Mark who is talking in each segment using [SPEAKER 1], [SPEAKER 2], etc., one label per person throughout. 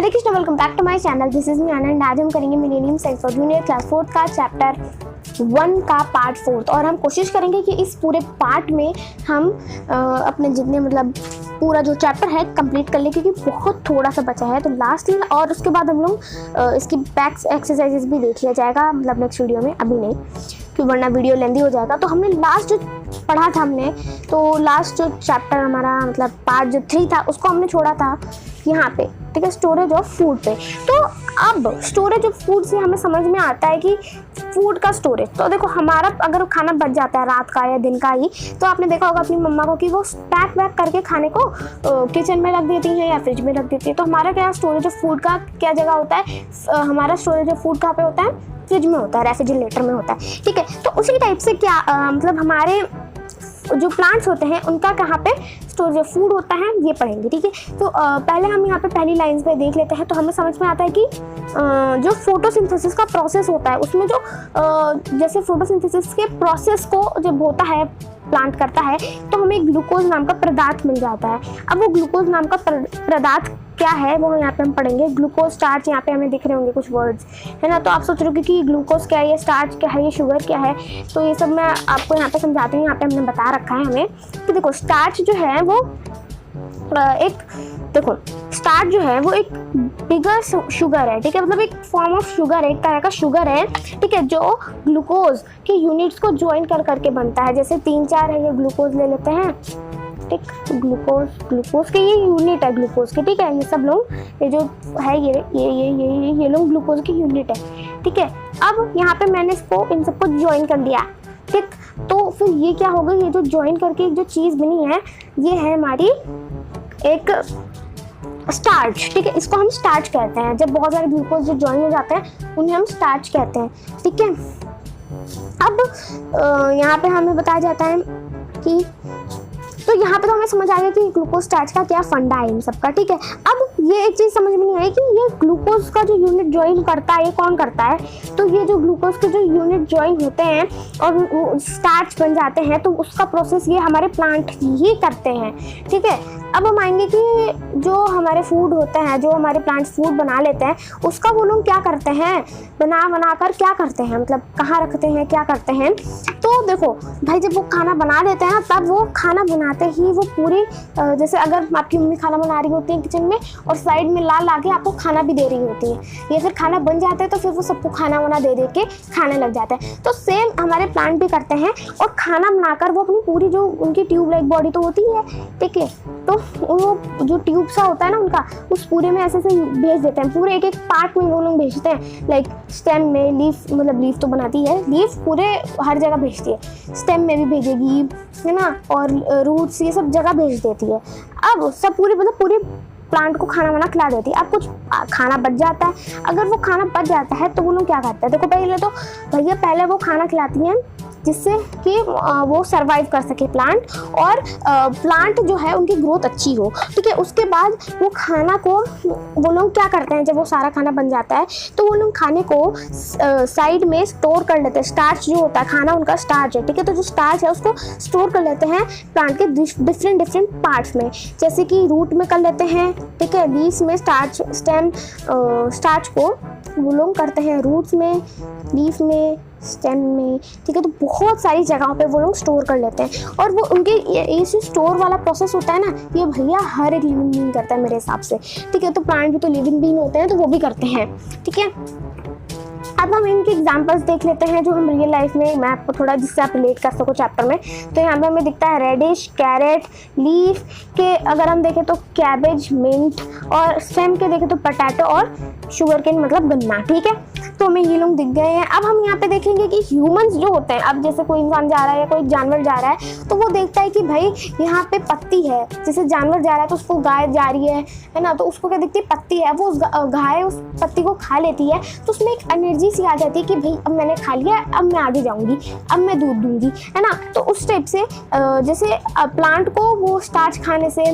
[SPEAKER 1] Hare Krishna, welcome back to my channel. This is me Anand. आज हम करेंगे millennium science for junior class 4 का chapter 1 का पार्ट 4 और हम कोशिश करेंगे कि इस पूरे पार्ट में हम अपने जितने मतलब पूरा जो चैप्टर है कंप्लीट कर ले, क्योंकि बहुत थोड़ा सा बचा है। तो लास्ट में और उसके बाद हम लोग इसकी बैक एक्सरसाइजेस भी देख लिया जाएगा, मतलब नेक्स्ट वीडियो में, अभी नहीं क्योंकि वरना वीडियो लेंदी हो जाएगा। तो हमने लास्ट जो पढ़ा था तो लास्ट जो चैप्टर हमारा मतलब पार्ट जो 3 था उसको हमने छोड़ा था यहाँ पे, ठीक है, स्टोरेज ऑफ फूड पे। तो अब स्टोरेज ऑफ फूड से हमें समझ में आता है कि फूड का स्टोरेज, तो देखो हमारा अगर खाना बच जाता है रात का या दिन का ही, तो आपने देखा होगा अपनी मम्मा को कि वो पैक वैक करके खाने को किचन में रख देती हैं या फ्रिज में रख देती है। तो हमारा क्या स्टोरेज ऑफ फूड का क्या जगह होता है, हमारा स्टोरेज ऑफ फूड कहाँ पे होता है, फ्रिज में होता है, रेफ्रिजरेटर में होता है, ठीक है। तो उसी टाइप से क्या मतलब हमारे जो प्लांट्स होते हैं उनका कहाँ पे स्टोरेज ऑफ फूड होता है, ये पढ़ेंगे, ठीक है। तो पहले हम यहाँ पे पहली लाइंस पे देख लेते हैं। तो हमें समझ में आता है कि जो फोटोसिंथेसिस का प्रोसेस होता है उसमें जो जैसे फोटोसिंथेसिस के प्रोसेस को जब होता है, प्लांट करता है, तो हमें ग्लूकोज नाम का पदार्थ मिल जाता है। अब वो ग्लूकोज नाम का पदार्थ क्या है वो यहाँ पे हम पढ़ेंगे। ग्लूकोज, स्टार्च, यहाँ पे हमें दिख रहे होंगे कुछ वर्ड्स, है ना। तो आप सोच रहे हो कि ग्लूकोज क्या है, ये स्टार्च क्या है, ये शुगर क्या है, तो ये सब मैं आपको यहाँ पे समझाती हूँ। यहाँ पे हमने बता रखा है हमें कि देखो स्टार्च जो है वो एक, देखो स्टार्च जो है वो एक बिगर शुगर है, ठीक है, मतलब एक फॉर्म ऑफ शुगर है, एक तरह का शुगर है, ठीक है, जो ग्लूकोज के यूनिट्स को ज्वाइन कर करके बनता है। जैसे 3-4 है, ये ग्लूकोज ले लेते हैं, ठीक, ग्लूकोज के ये यूनिट है ग्लूकोज के, ठीक है, ये सब लोग, ये जो है ये लोग ग्लूकोज की यूनिट है, ठीक है। अब यहाँ पे मैंने इसको इन सबको ज्वाइन कर दिया, ठीक, तो फिर ये क्या होगा, ये जो ज्वाइन करके जो चीज़ बनी है ये है हमारी एक स्टार्च, ठीक है, इसको हम स्टार्च कहते हैं। जब बहुत सारे ग्लूकोज जो ज्वाइन हो जाते हैं उन्हें हम स्टार्च कहते हैं, ठीक है। अब यहाँ पे हमें बताया जाता है कि तो यहाँ पे तो हमें समझ आ गया कि ग्लूकोज स्टार्च का क्या फंडा है इन सबका, ठीक है। अब ये एक चीज़ समझ में नहीं आई कि ये ग्लूकोज का जो यूनिट ज्वाइन करता है ये कौन करता है। तो ये जो ग्लूकोज के जो यूनिट ज्वाइन होते हैं और वो स्टार्च बन जाते हैं, तो उसका प्रोसेस ये हमारे प्लांट ही करते हैं, ठीक है। अब हम आएंगे कि जो हमारे फूड होता है, जो हमारे प्लांट्स फूड बना लेते हैं, उसका वो लोग क्या करते हैं, बना कर क्या करते हैं, मतलब कहाँ रखते हैं, क्या करते हैं। तो देखो भाई, जब वो खाना बना लेते हैं तब वो खाना बनाते ही वो पूरी जैसे अगर आपकी मम्मी खाना बना रही होती है किचन में और साइड में ला के आपको खाना भी दे रही होती है, या फिर खाना बन जाता है तो फिर वो सबको खाना वाना दे के खाने लग जाता है। तो सेम हमारे प्लांट भी करते हैं और खाना बनाकर वो अपनी पूरी जो उनकी ट्यूब लाइक बॉडी तो होती है, ठीक है, तो वो जो ट्यूब सा होता है ना उनका, उस पूरे में ऐसे भेज देते हैं, पूरे एक पार्ट में वो लोग भेजते हैं। लाइक स्टेम में लीफ, मतलब लीफ तो बनाती है, लीफ पूरे हर जगह भेजती है, स्टेम में भी भेजेगी, है ना, और रूट्स ये सब जगह भेज देती है। अब सब पूरी मतलब पूरी प्लांट को खाना वाना खिला देती है। अब कुछ खाना बच जाता है, अगर वो खाना बच जाता है तो वो लोग क्या करते हैं, देखो पहले तो भैया पहले वो खाना खिलाती हैं जिससे कि वो सरवाइव कर सके प्लांट, और प्लांट जो है उनकी ग्रोथ अच्छी हो, ठीक है। उसके बाद वो खाना को वो लोग क्या करते हैं, जब वो सारा खाना बन जाता है तो वो लोग खाने को साइड में स्टोर कर लेते हैं। स्टार्च जो होता है, खाना उनका स्टार्च है, ठीक है, तो जो स्टार्च है उसको स्टोर कर लेते हैं प्लांट के डिफरेंट पार्ट्स में, जैसे कि रूट में कर लेते हैं, ठीक है, लीव्स में स्टार्च, स्टेम स्टार्च को वो लोग करते हैं रूट्स में, लीफ में, स्टेम में, ठीक है। तो बहुत सारी जगहों पे वो लोग स्टोर कर लेते हैं, और वो उनके ये जो स्टोर वाला प्रोसेस होता है ना, ये भैया हर एक लिविंग बीइंग करता है मेरे हिसाब से, ठीक है। तो प्लांट भी तो लिविंग बीइंग होते हैं तो वो भी करते हैं, ठीक है। अब हम इनके एग्जांपल्स देख लेते हैं जो हम रियल लाइफ में, मैं आपको थोड़ा जिससे आप रिलेट कर सको चैप्टर में। तो यहाँ पे हमें दिखता है रेडिश, कैरेट, लीफ के अगर हम देखें तो कैबेज, मिंट, और स्टेम के देखें तो पोटैटो और शुगर केन मतलब गन्ना, ठीक है। तो हमें ये लोग दिख गए हैं। अब हम यहाँ पे देखेंगे कि ह्यूमंस जो होते हैं, अब जैसे कोई इंसान जा रहा है या कोई जानवर जा रहा है तो वो देखता है कि भाई यहाँ पे पत्ती है, जैसे जानवर जा रहा है तो उसको गाय जा रही है ना, तो उसको क्या दिखती है, पत्ती है, वो गाय उस पत्ती को खा लेती है, तो उसमें एक एनर्जी सी आ जाती है कि भाई अब मैंने खा लिया, अब मैं आगे जाऊंगी, अब मैं दूध दूंगी, है ना। तो उस टाइप से जैसे प्लांट को वो स्टार्च खाने से,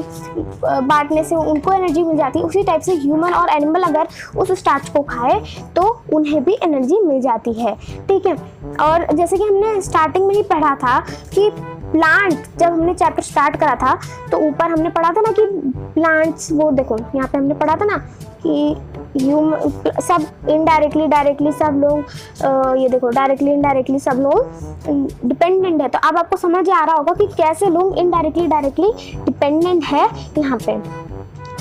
[SPEAKER 1] बांटने से उनको एनर्जी मिल जाती है, उसी टाइप से ह्यूमन और एनिमल अगर उस स्टार्च को खाए तो उन्हें भी एनर्जी मिल जाती है, ठीक है। और जैसे कि हमने स्टार्टिंग में ही पढ़ा था कि प्लांट, जब हमने चैप्टर स्टार्ट करा था तो ऊपर हमने पढ़ा था ना कि प्लांट्स, वो देखो यहाँ पे हमने पढ़ा था ना कि सब इनडायरेक्टली डायरेक्टली सब लोग ये देखो डायरेक्टली इनडायरेक्टली सब लोग डिपेंडेंट है। तो अब आपको समझ आ रहा होगा कि कैसे लोग इनडायरेक्टली डायरेक्टली डिपेंडेंट है यहाँ पे,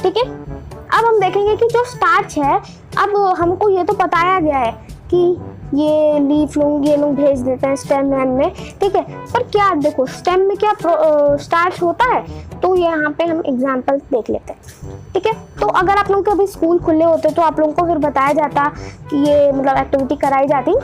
[SPEAKER 1] ठीक है। अब हम देखेंगे कि जो स्टार्च है, अब हमको ये तो बताया गया है कि ये लीफ लोग ये लोग भेज देते हैं स्टेम में, ठीक है। पर क्या देखो स्टेम में क्या स्टार्च होता है, तो यहाँ पे हम एग्जांपल देख लेते हैं, ठीक है। तो अगर आप लोगों के अभी स्कूल खुले होते तो आप लोगों को फिर बताया जाता कि ये मतलब एक्टिविटी कराई जाती,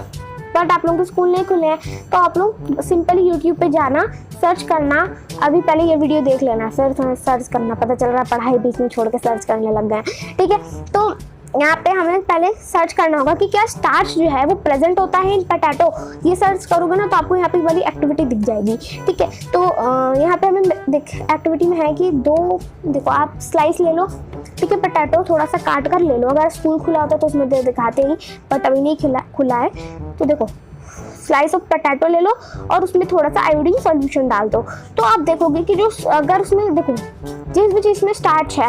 [SPEAKER 1] बट आप लोगों के स्कूल नहीं खुले हैं तो आप लोग सिंपली यूट्यूब पे जाना, सर्च करना। अभी पहले ये वीडियो देख लेना, सर्च करना, पता चल रहा है पढ़ाई बीच में छोड़ के सर्च करने लग गए, ठीक है। तो यहाँ पे हमें पहले सर्च करना होगा कि क्या स्टार्च जो है वो प्रेजेंट होता है इन पोटैटो। ये सर्च करोगे ना तो आपको यहाँ पे वाली एक्टिविटी दिख जाएगी, ठीक है। तो यहाँ पे हमें एक्टिविटी में है कि देखो आप स्लाइस ले लो, ठीक है, पोटैटो थोड़ा सा काट कर ले लो। अगर स्कूल खुला होता तो उसमें दिखाते ही, बट अभी नहीं खुला है। तो देखो स्लाइस ऑफ पोटैटो ले लो और उसमें थोड़ा सा आयोडीन सॉल्यूशन डाल दो। तो आप देखोगे कि जो अगर उसमें देखो जिस भी चीज़ में स्टार्च है,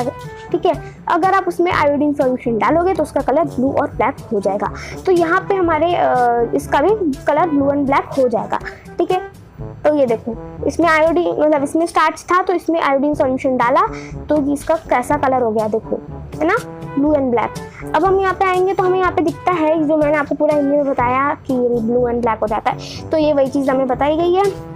[SPEAKER 1] ठीक है, अगर आप उसमें आयोडीन सॉल्यूशन डालोगे तो उसका कलर ब्लू और ब्लैक हो जाएगा। तो यहाँ पे हमारे इसका भी कलर ब्लू एंड ब्लैक हो जाएगा, ठीक है। तो ये देखो इसमें आयोडीन मतलब इसमें स्टार्च था तो इसमें आयोडीन सॉल्यूशन डाला तो इसका कैसा कलर हो गया, देखो, है ना, ब्लू एंड ब्लैक। अब हम यहाँ पे आएंगे तो हमें यहाँ पे दिखता है जो मैंने आपको पूरा हिंदी में बताया कि ये ब्लू एंड ब्लैक हो जाता है, तो ये वही चीज़ हमें बताई गई है।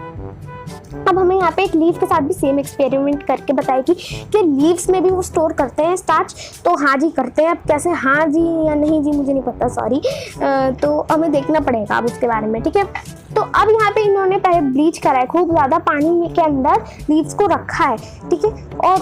[SPEAKER 1] अब हमें यहाँ पे एक लीफ के साथ भी सेम एक्सपेरिमेंट करके बताएगी कि लीव्स में भी वो स्टोर करते हैं स्टार्च। तो हाँ जी करते हैं। अब कैसे हाँ जी या नहीं जी मुझे नहीं पता, सॉरी, तो हमें देखना पड़ेगा अब उसके बारे में, ठीक है। तो अब यहाँ पे इन्होंने पहले ब्लीच करा है, खूब ज़्यादा पानी के अंदर लीव्स को रखा है, ठीक है। और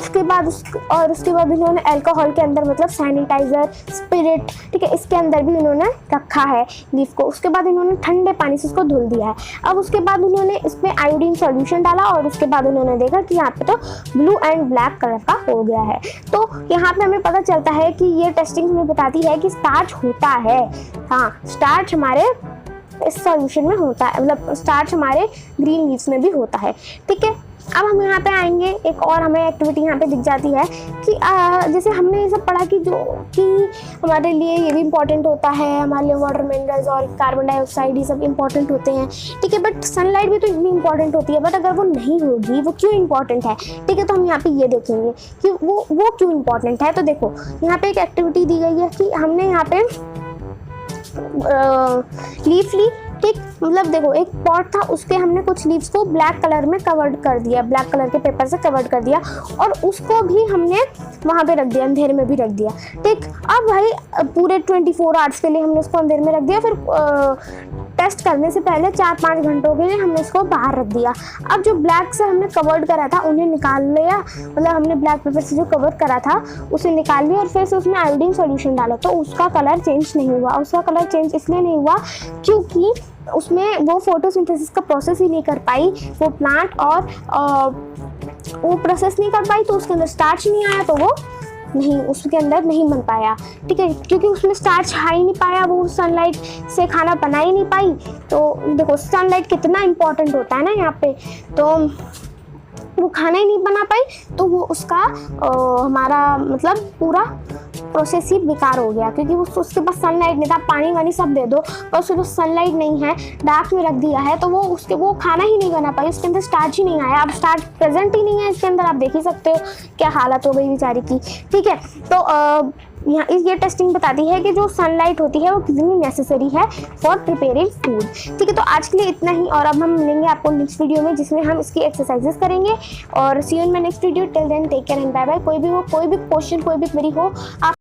[SPEAKER 1] उसके बाद इन्होंने अल्कोहल के अंदर मतलब सैनिटाइजर स्पिरिट, ठीक है, इसके अंदर भी इन्होंने रखा है लीफ को। उसके बाद इन्होंने ठंडे पानी से इसको धुल दिया है। अब उसके बाद उन्होंने इसमें आयोडीन सॉल्यूशन डाला और उसके बाद उन्होंने देखा कि यहाँ पे तो ब्लू एंड ब्लैक कलर का हो गया है। तो यहाँ पे हमें पता चलता है कि ये टेस्टिंग हमें बताती है कि स्टार्च होता है, हाँ स्टार्च हमारे इस सॉल्यूशन में होता है, मतलब स्टार्च हमारे ग्रीन लीव्स में भी होता है, ठीक है। अब हम यहाँ पे आएंगे, एक और हमें एक्टिविटी यहाँ पे दिख जाती है कि जैसे हमने ये सब पढ़ा कि हमारे लिए ये भी इम्पोर्टेंट होता है, हमारे लिए वाटर मिनरल्स और कार्बन डाइऑक्साइड ये सब इम्पोर्टेंट होते हैं, ठीक है। बट सनलाइट भी तो इतनी इंपॉर्टेंट होती है, बट अगर वो नहीं होगी वो क्यों इंपॉर्टेंट है, ठीक है। तो हम यहाँ पे ये देखेंगे कि वो क्यों इंपॉर्टेंट है। तो देखो यहाँ पे एक एक्टिविटी दी गई है कि हमने यहाँ पे लीफ ली, ठीक, मतलब देखो एक पॉट था उसके हमने कुछ लीव्स को ब्लैक कलर में कवर्ड कर दिया, ब्लैक कलर के पेपर से कवर्ड कर दिया और उसको भी हमने वहाँ पे रख दिया, अंधेरे में भी रख दिया, ठीक। अब भाई पूरे 24 आवर्स के लिए हमने उसको अंधेरे में रख दिया, फिर टेस्ट करने से पहले 4-5 घंटों के लिए हमने इसको बाहर रख दिया। अब जो ब्लैक से हमने कवर्ड करा था उन्हें निकाल लिया, मतलब हमने ब्लैक पेपर से जो कवर करा था उसे निकाल लिया और फिर से उसमें आयोडीन सॉल्यूशन डाला, तो उसका कलर चेंज नहीं हुआ। उसका कलर चेंज इसलिए नहीं हुआ क्योंकि उसमें वो फोटोसिंथेसिस का प्रोसेस ही नहीं कर पाई वो प्लांट, और वो प्रोसेस नहीं कर पाई तो उसके अंदर स्टार्च नहीं आया, तो वो नहीं उसके अंदर नहीं बन पाया, ठीक है, क्योंकि उसमें स्टार्च आ ही नहीं पाया, वो सनलाइट से खाना बना ही नहीं पाई। तो देखो सनलाइट कितना इंपॉर्टेंट होता है ना यहाँ पे, तो वो खाना ही नहीं बना पाई तो वो उसका हमारा मतलब पूरा प्रोसेस ही बेकार हो गया, क्योंकि उसके पास सनलाइट नहीं था। पानी वानी सब दे दो पर उसके पास सनलाइट नहीं है, डार्क में रख दिया है, तो वो खाना ही नहीं बना पाई, उसके अंदर स्टार्च ही नहीं आया। अब स्टार्च प्रेजेंट ही नहीं है इसके अंदर, आप देख ही सकते हो क्या हालत हो गई बेचारी की, ठीक है। तो यहाँ ये टेस्टिंग बताती है कि जो सनलाइट होती है वो कितनी नेसेसरी है फॉर प्रिपेयरिंग फूड, ठीक है। तो आज के लिए इतना ही, और अब हम मिलेंगे आपको नेक्स्ट वीडियो में जिसमें हम इसकी एक्सरसाइजेस करेंगे। और see you in my next video, till then take care and bye bye. कोई भी क्वेश्चन कोई भी क्वेरी हो आप